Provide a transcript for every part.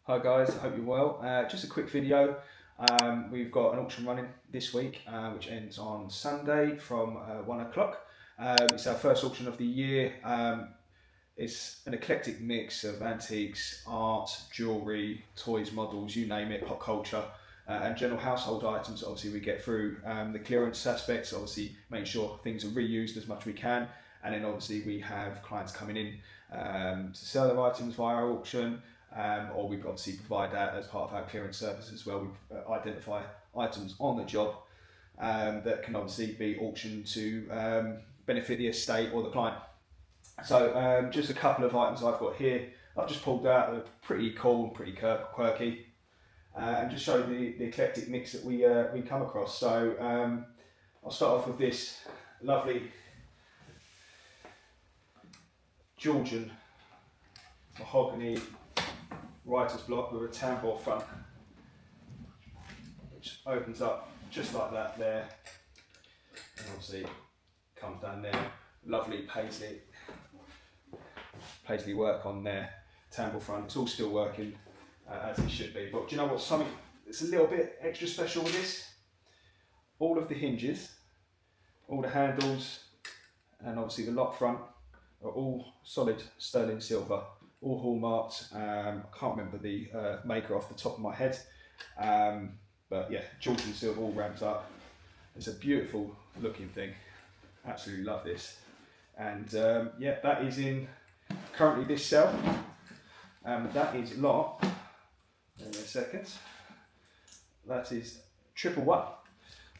Hi guys, I hope you're well. Just a quick video. We've got an auction running this week, which ends on Sunday from 1 o'clock. It's our first auction of the year. It's an eclectic mix of antiques, art, jewellery, toys, models, you name it, pop culture, and general household items. Obviously we get through the clearance aspects, obviously making sure things are reused as much as we can. And then obviously we have clients coming in to sell their items via our auction. Or we obviously provide that as part of our clearance service as well. We identify items on the job that can obviously be auctioned to benefit the estate or the client. So just a couple of items I've got here. I've just pulled out. They're pretty cool, pretty quirky, and just show the eclectic mix that we come across. So I'll start off with this lovely Georgian mahogany writer's block with a tambour front, which opens up just like that there, and obviously comes down there. Lovely paisley work on there, tambour front. It's all still working as it should be. But do you know what? Something that's a little bit extra special with this. All of the hinges, all the handles, and obviously the lock front are all solid sterling silver. All hallmarked. I can't remember the maker off the top of my head, but yeah, Georgian silver all ramped up. It's a beautiful looking thing. Absolutely love this. And yeah, that is in currently this cell. That is locked. In a second. That is 111.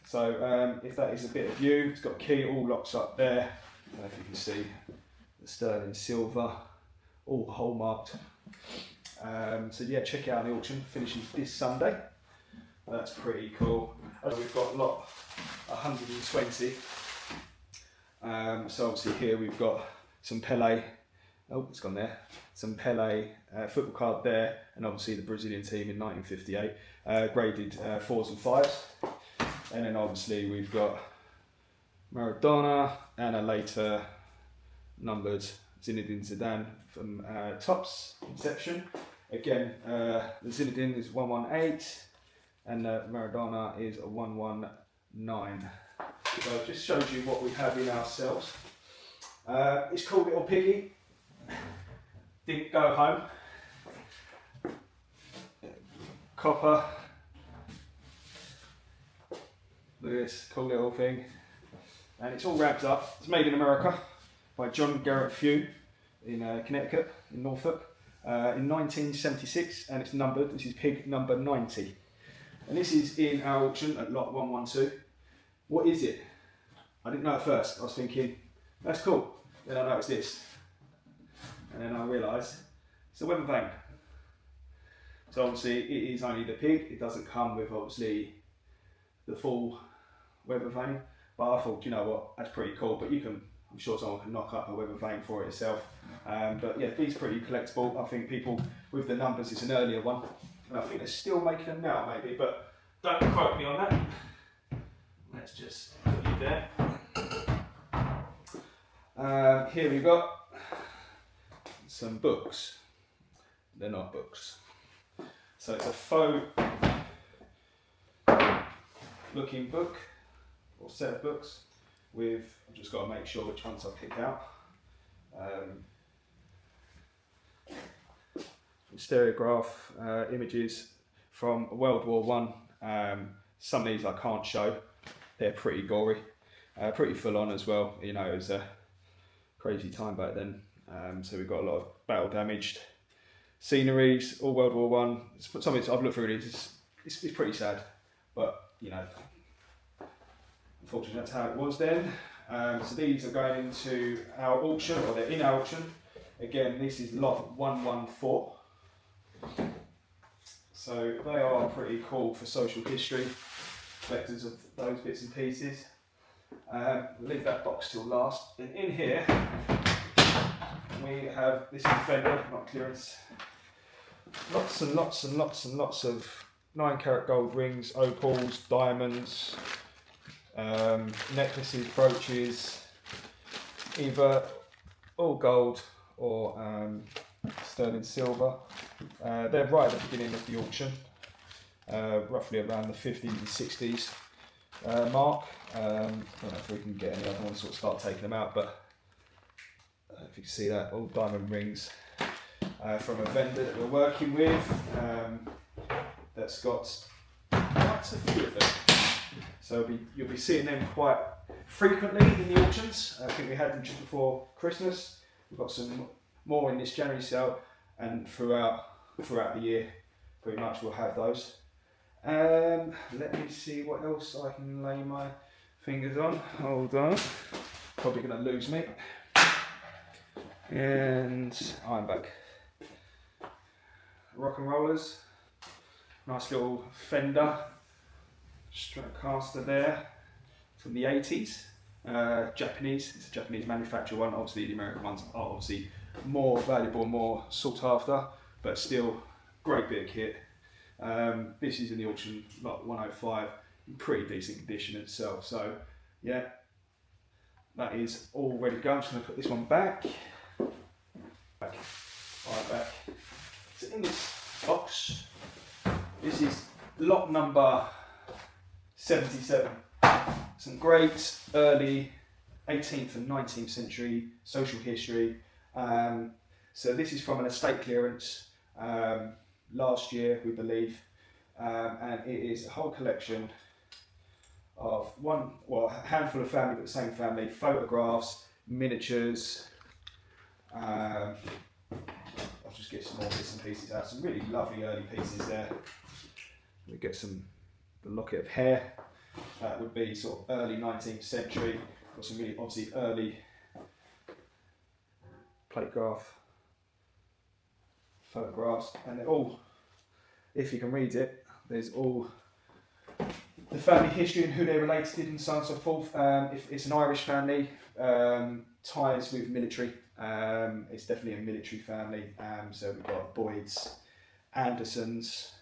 So if that is a bit of view, it's got a key, all locks up there. I don't know if you can see the sterling silver. All hallmarked. So yeah, check it out. The auction finishes this Sunday. That's pretty cool. We've got lot 120. So obviously here we've got some Pelé. Oh, it's gone there. Some Pelé football card there, and obviously the Brazilian team in 1958, graded 4s and 5s. And then obviously we've got Maradona and a later numbered Zidane from Topps Inception. Again, the Zidane is 118 and Maradona is a 119. So it just shows you what we have in ourselves. It's called Little Piggy. Didn't go home. Copper. Look at this cool little thing. And it's all wrapped up. It's made in America by John Garrett Few in Connecticut, in Norfolk, in 1976, and it's numbered. This is pig number 90. And this is in our auction at lot 112. What is it? I didn't know at first. I was thinking, that's cool. Then I noticed this. And then I realised it's a Weathervane. So obviously it is only the pig. It doesn't come with obviously the full Weathervane. But I thought, you know what, that's pretty cool. But I'm sure someone can knock up a Weathervane for it itself. But yeah, these pretty collectible. I think people with the numbers, it's an earlier one. And I think they're still making them now maybe, but don't quote me on that. Let's just put you there. Here we've got some books. They're not books. So it's a faux looking book, or set of books, with, I've just got to make sure which ones I pick out. Stereograph images from World War One. Some of these I can't show. They're pretty gory, pretty full on as well. You know, it was a crazy time back then. So we've got a lot of battle damaged sceneries, all World War One. Some of it I've looked through these. It's pretty sad, but you know, unfortunately that's how it was then. So these are going into our auction, or they're in our auction. Again, this is lot 114. So they are pretty cool for social history, collectors of those bits and pieces. Leave that box till last. And in here, we have, this is Fender, not clearance. Lots and lots and lots and lots of 9-carat gold rings, opals, diamonds, necklaces, brooches, either all gold or sterling silver. They're right at the beginning of the auction, roughly around the 50s and 60s mark. I don't know if we can get any other ones, sort of start taking them out, but if you can see that, all diamond rings from a vendor that we're working with, that's got quite a few of them. So you'll be seeing them quite frequently in the auctions. I think we had them just before Christmas. We've got some more in this January sale, and throughout the year, pretty much we'll have those. Let me see what else I can lay my fingers on. Hold on. Probably going to lose me. And I'm back. Rock and rollers. Nice little Fender Stratocaster there from the 80s. Japanese. It's a Japanese manufacturer one. Obviously, the American ones are obviously more valuable, more sought after, but still great bit of kit. This is in the auction lot 105, in pretty decent condition itself. So yeah, that is all ready to go. I'm just going to put this one back. Right back. So in this box, this is lot number 77. Some great early 18th and 19th century social history. So this is from an estate clearance last year, we believe, and it is a whole collection of a handful of family, but the same family, photographs, miniatures. I'll just get some more bits and pieces out. Some really lovely early pieces there. We get the locket of hair. That would be sort of early 19th century. Got some really obviously early plate graph photographs, and they're all, if you can read it, there's all the family history and who they're related and so on and so forth. If it's an Irish family, ties with military. It's definitely a military family. So we've got Boyds, Andersons.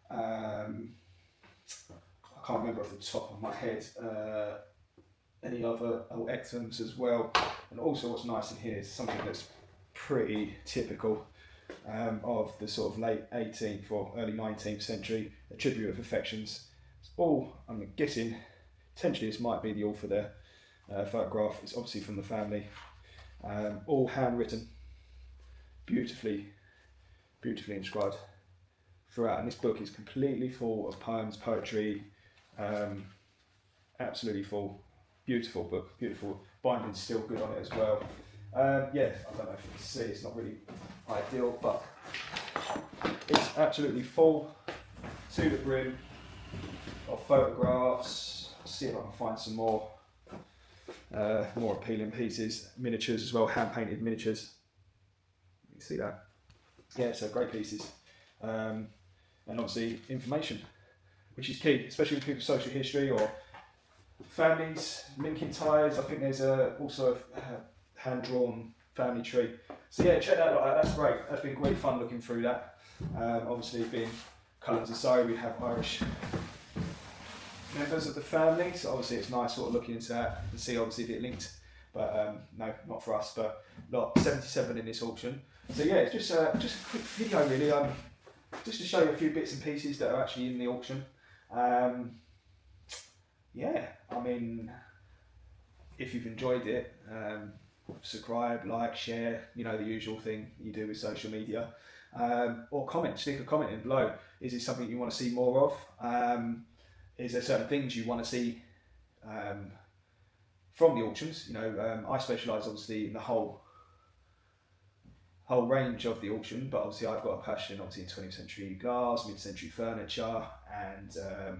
I can't remember off the top of my head any other Exums as well. And also, what's nice in here is something that's pretty typical of the sort of late 18th or early 19th century, a tribute of affections. It's all, I'm guessing, potentially this might be the author there. Photograph, it's obviously from the family. All handwritten, beautifully inscribed throughout. And this book is completely full of poems, poetry, absolutely full. Beautiful book, beautiful. Binding's still good on it as well. Yeah, I don't know if you can see, it's not really ideal, but it's absolutely full to the brim of photographs. See if I can find some more appealing pieces, miniatures as well, hand-painted miniatures. You can see that. Yeah, so great pieces. And obviously information, which is key, especially with people's social history or families, linking ties. I think there's also a hand-drawn family tree. So yeah, check that out. That's great. That's been great fun looking through that. Obviously, being Cullens of Surrey, we have Irish members of the family. So obviously, it's nice sort of looking into that and see obviously if it linked. But no, not for us. But lot 77 in this auction. So yeah, it's just a quick video really. Just to show you a few bits and pieces that are actually in the auction. Yeah, I mean, if you've enjoyed it, subscribe, like, share, you know, the usual thing you do with social media. Or comment, stick a comment in below. Is it something you want to see more of? Is there certain things you want to see from the auctions? You know, I specialise obviously in the whole range of the auction, but obviously I've got a passion obviously in 20th century glass, mid-century furniture, and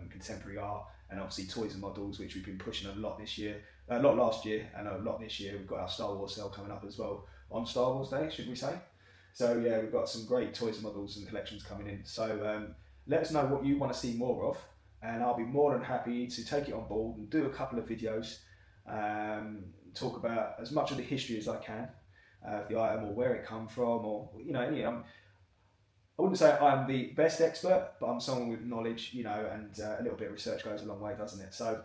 contemporary art, and obviously toys and models, which we've been pushing a lot this year, a lot last year, and a lot this year. We've got our Star Wars sale coming up as well on Star Wars Day, should we say? So yeah, we've got some great toys and models and collections coming in. So let us know what you want to see more of, and I'll be more than happy to take it on board and do a couple of videos, talk about as much of the history as I can. The item or where it come from, or you know, I wouldn't say I'm the best expert, but I'm someone with knowledge, you know, and a little bit of research goes a long way, doesn't it? So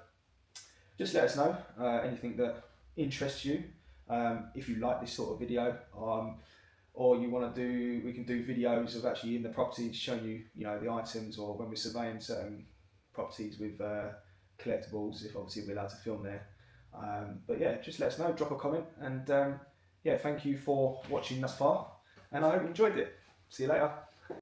just let us know anything that interests you. If you like this sort of video, or you want to do, we can do videos of actually in the property showing you, you know, the items, or when we're surveying certain properties with collectibles, if obviously we're allowed to film there. But yeah, just let us know, drop a comment, and yeah, thank you for watching thus far, and I hope you enjoyed it. See you later.